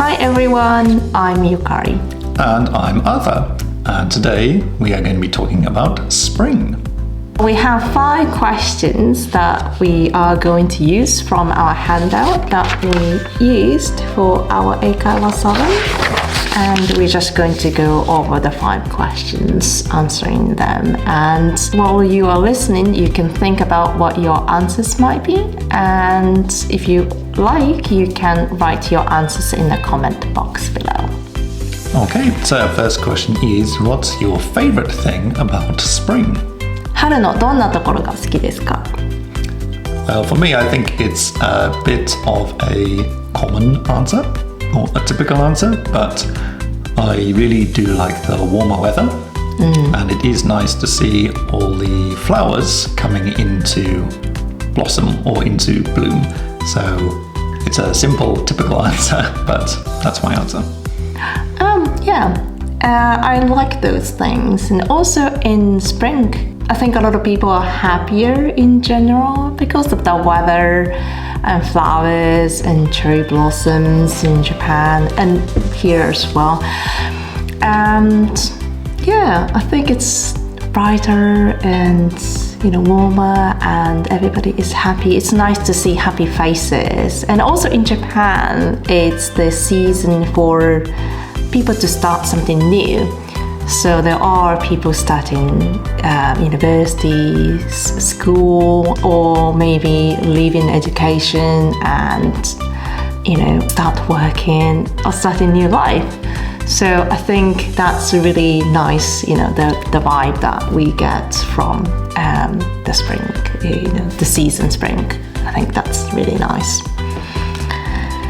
Hi everyone, I'm Yukari. And I'm Arthur. And today we are going to be talking about spring. We have 5 questions that we are going to use from our handout that we used for our 英会話サロン. And we're just going to go over the 5 questions, answering them. And while you are listening, you can think about what your answers might be. And if you like, you can write your answers in the comment box below. Okay, so our first question is, what's your favorite thing about spring? 春のどんなところが好きですか? Well, for me, I think it's a bit of a common answer, or a typical answer, but I really do like the warmer weather. And it is nice to see all the flowers coming into blossom or into bloom. So it's a simple, typical answer, but that's my answer. I like those things. And also in spring, I think a lot of people are happier in general because of the weather and flowers and cherry blossoms in Japan and here as well. And I think it's brighter and warmer and everybody is happy. It's nice to see happy faces. And also in Japan, it's the season for people to start something new. So there are people starting university, school, or maybe leaving education and start working or starting new life. So I think that's really nice, the vibe that we get from the spring, the season spring. I think that's really nice.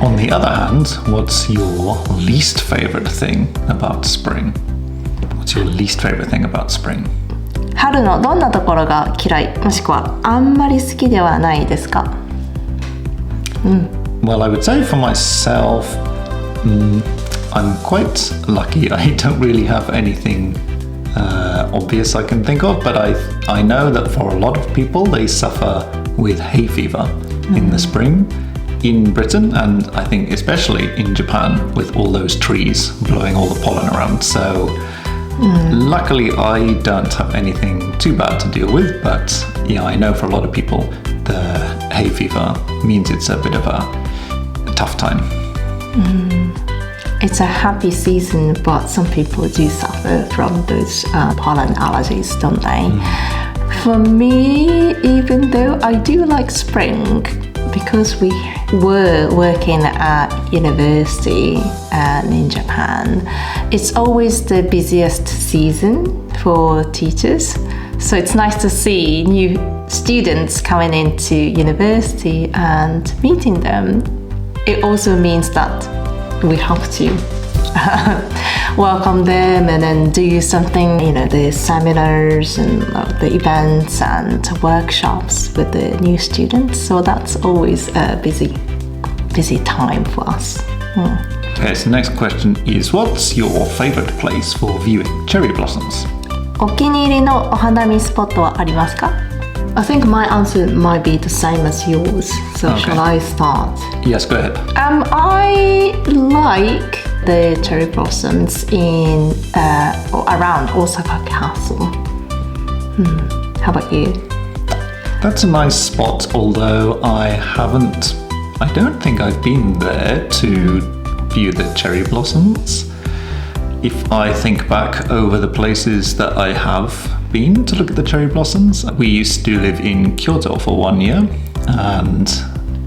On the other hand, what's your least favorite thing about spring? What's your least favorite thing about spring? 春のどんなところが嫌いもしくはあんまり好きではないですか? Well, I would say for myself, I'm quite lucky. I don't really have anything obvious I can think of, but I know that for a lot of people, they suffer with hay fever in the spring in Britain, and I think especially in Japan with all those trees blowing all the pollen around. So luckily I don't have anything too bad to deal with, but I know for a lot of people the hay fever means it's a bit of a tough time. It's a happy season, but some people do suffer from those pollen allergies, don't they? For me, even though I do like spring, because we were working at university and in Japan, it's always the busiest season for teachers. So it's nice to see new students coming into university and meeting them. It also means that we have to welcome them and then do something, the seminars and the events and workshops with the new students. So that's always a busy time for us. Okay, so next question is, what's your favorite place for viewing cherry blossoms? お気に入りのお花見スポットはありますか? I think my answer might be the same as yours. So shall I start? Yes, go ahead. I like the cherry blossoms in around Osaka Castle. How about you? That's a nice spot, although I don't think I've been there to view the cherry blossoms. If I think back over the places that I have been to look at the cherry blossoms, we used to live in Kyoto for 1 year, and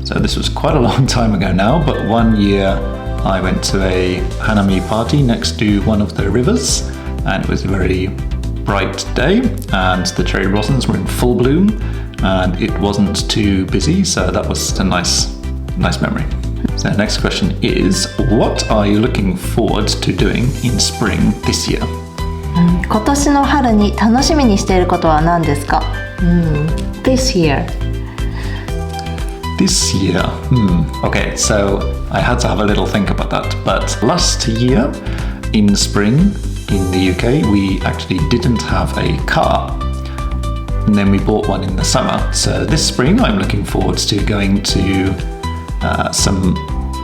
so this was quite a long time ago now, but 1 year I went to a hanami party next to one of the rivers, and it was a very bright day, and the cherry blossoms were in full bloom, and it wasn't too busy, so that was a nice memory. So the next question is, what are you looking forward to doing in spring this year? 今年の春に楽しみにしていることは何ですか? This year. This year? Okay, so I had to have a little think about that. But last year, in spring, in the UK, we actually didn't have a car. And then we bought one in the summer. So this spring, I'm looking forward to going to some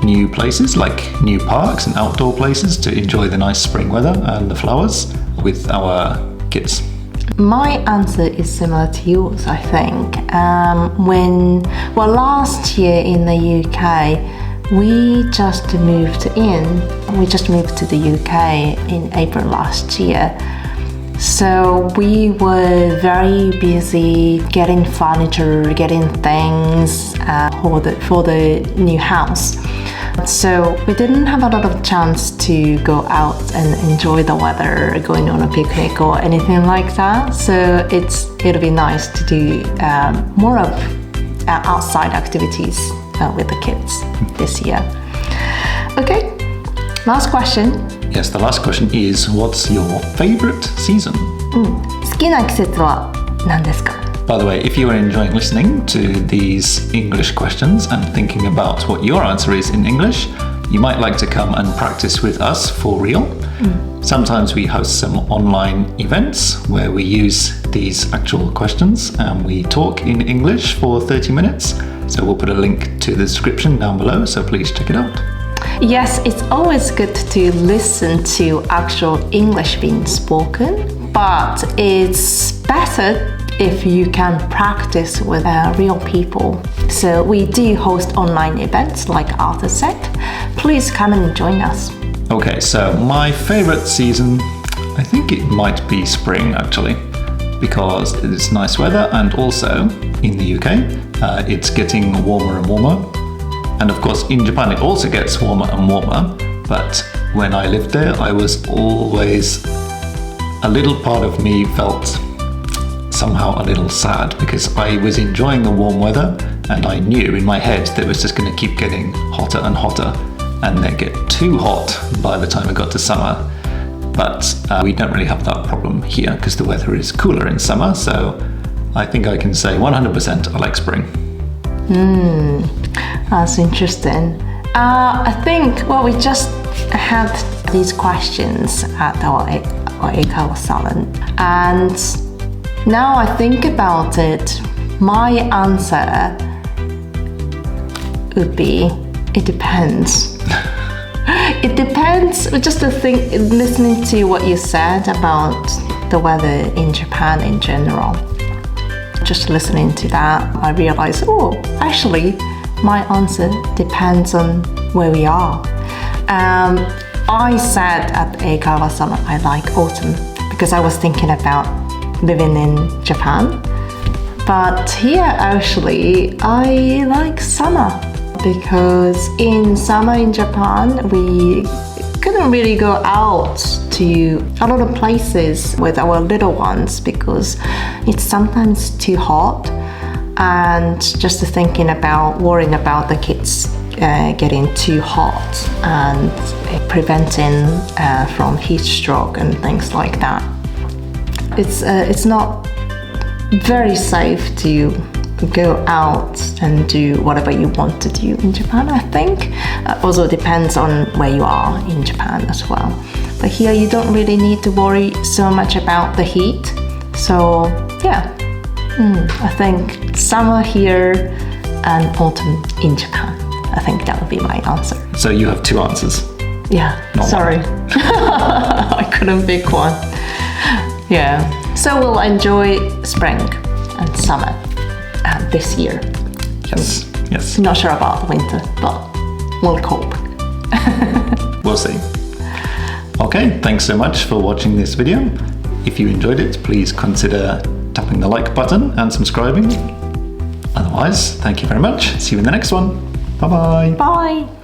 new places, like new parks and outdoor places to enjoy the nice spring weather and the flowers with our kids? My answer is similar to yours, I think. Last year in the UK, we just moved to the UK in April last year. So we were very busy getting furniture, getting things for the new house. So we didn't have a lot of chance to go out and enjoy the weather, going on a picnic or anything like that. So it'll be nice to do more of outside activities with the kids this year. Okay, last question. Yes, the last question is, what's your favorite season? 好きな季節は何ですか? By the way, if you are enjoying listening to these English questions and thinking about what your answer is in English, you might like to come and practice with us for real. Sometimes we host some online events where we use these actual questions and we talk in English for 30 minutes. So we'll put a link to the description down below, so please check it out. Yes, it's always good to listen to actual English being spoken, but it's better if you can practice with real people. So we do host online events like Arthur said. Please come and join us. Okay, so my favorite season, I think it might be spring actually, because it's nice weather and also in the UK it's getting warmer and warmer. And of course in Japan it also gets warmer and warmer, but when I lived there I was always, a little part of me felt somehow a little sad because I was enjoying the warm weather and I knew in my head that it was just going to keep getting hotter and hotter and then get too hot by the time it got to summer. But we don't really have that problem here because the weather is cooler in summer, so I think I can say 100% I like spring. That's interesting. I think, we just had these questions at our Eikawa salon, and now I think about it, my answer would be, it depends. It depends, just to think, listening to what you said about the weather in Japan in general. Just listening to that, I realized, actually, my answer depends on where we are. I said at Eikawa salon I like autumn because I was thinking about living in Japan, but here actually I like summer because in summer in Japan we couldn't really go out to a lot of places with our little ones because it's sometimes too hot, and just worrying about the kids getting too hot and preventing from heat stroke and things like that. It's not very safe to go out and do whatever you want to do in Japan, I think. Also depends on where you are in Japan as well. But here you don't really need to worry so much about the heat. So yeah, I think summer here and autumn in Japan. I think that would be my answer. So you have two answers? Yeah, Not sorry. I couldn't pick one. Yeah, so we'll enjoy spring and summer this year. Yes. Not sure about winter, but we'll cope. We'll see. Okay, thanks so much for watching this video. If you enjoyed it, please consider tapping the like button and subscribing. Otherwise, thank you very much. See you in the next one. Bye-bye. Bye.